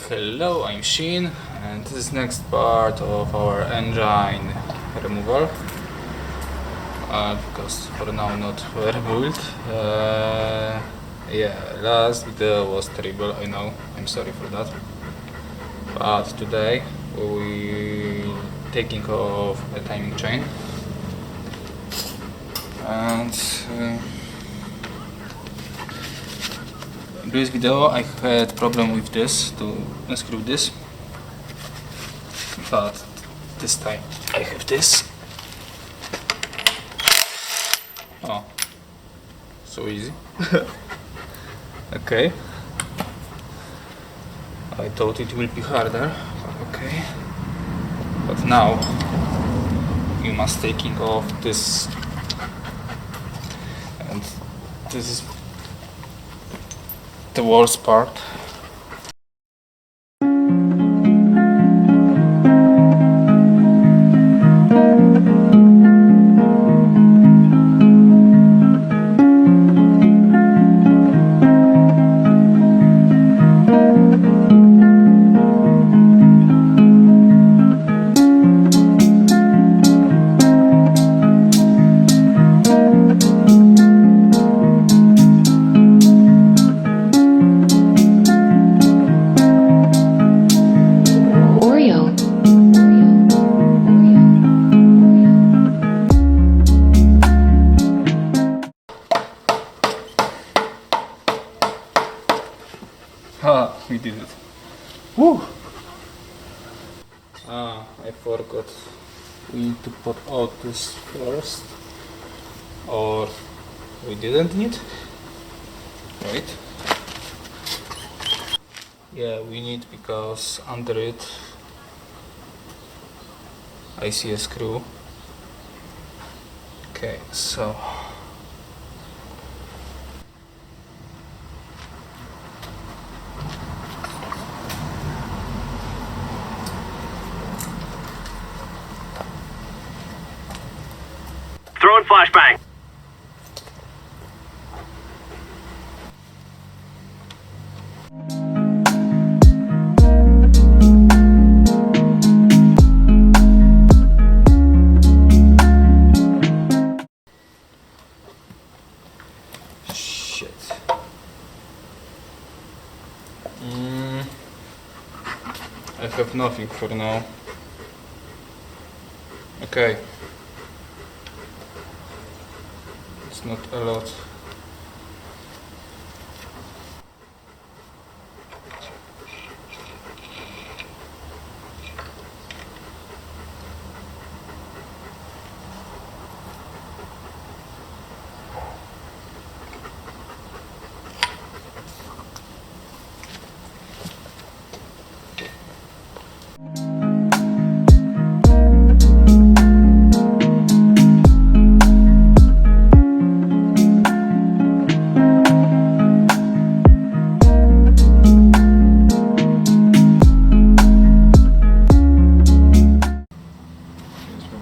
Hello, I'm Shin, and this is next part of our engine removal, because for now not rebuilt. Yeah, last video was terrible, I know, I'm sorry for that. But today we taking off a timing chain, and in this video I had problem with this to unscrew this, but this time I have this. Oh, so easy. Okay, I thought it will be harder, but okay. But now you must taking off this, and this is the worst part. Ah, we did it. Woo! Ah, I forgot. We need to put out this first. Or we didn't need? Wait. Yeah, we need, because under it I see a screw. Okay, so Throwing flashbang. shit. I have nothing for now. Okay. It's not a lot.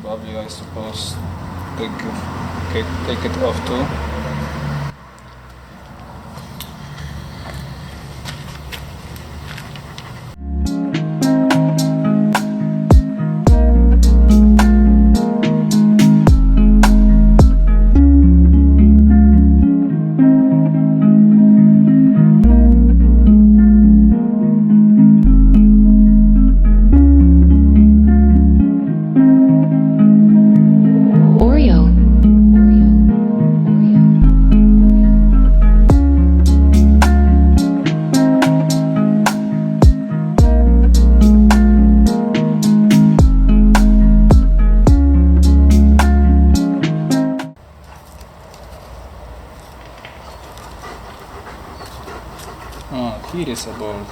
Probably I suppose take it off too. Ah, here is a bolt.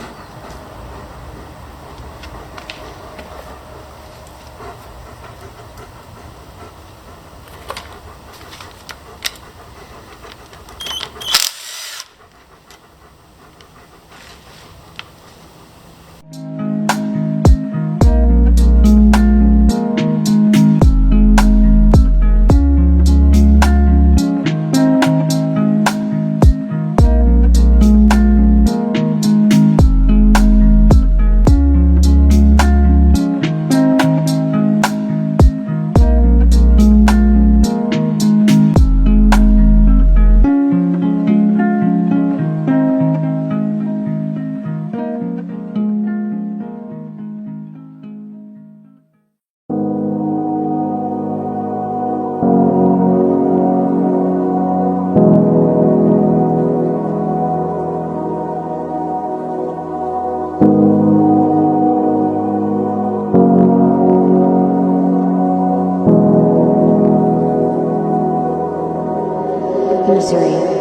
Illusory.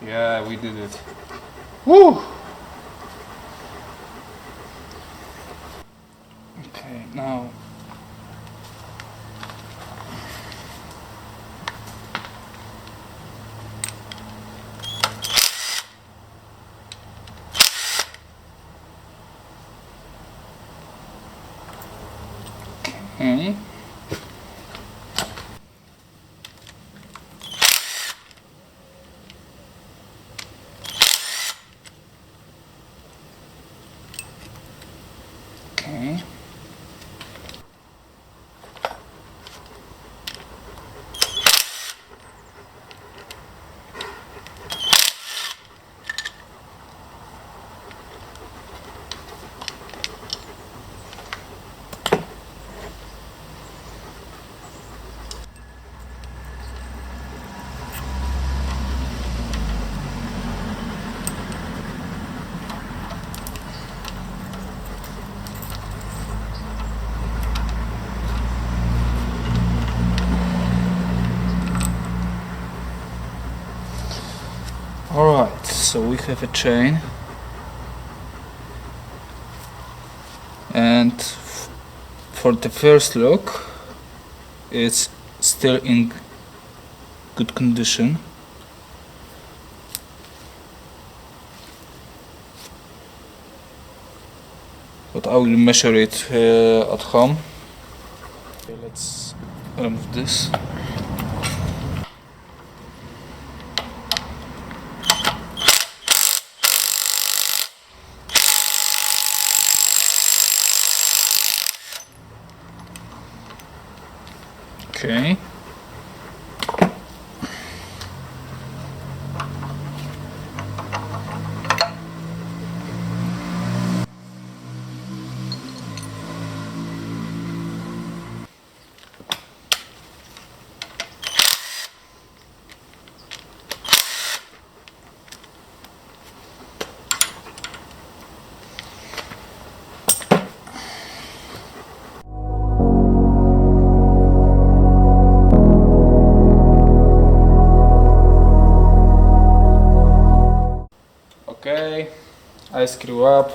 Yeah, we did it. Woo! Okay, now okay. Okay. Alright, so we have a chain, and for the first look it's still in good condition. But I will measure it at home. Okay, let's remove this. Okay. Okay, I screw up.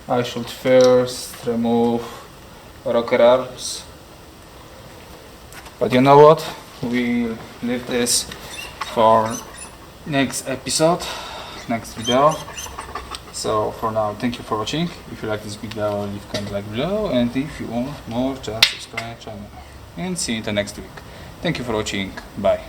I should first remove rocker arms. But you know what? We'll leave this for next episode, next video. So for now, thank you for watching. If you like this video, leave a comment like below, and if you want more, just subscribe to the channel. And see you in the next week. Thank you for watching. Bye.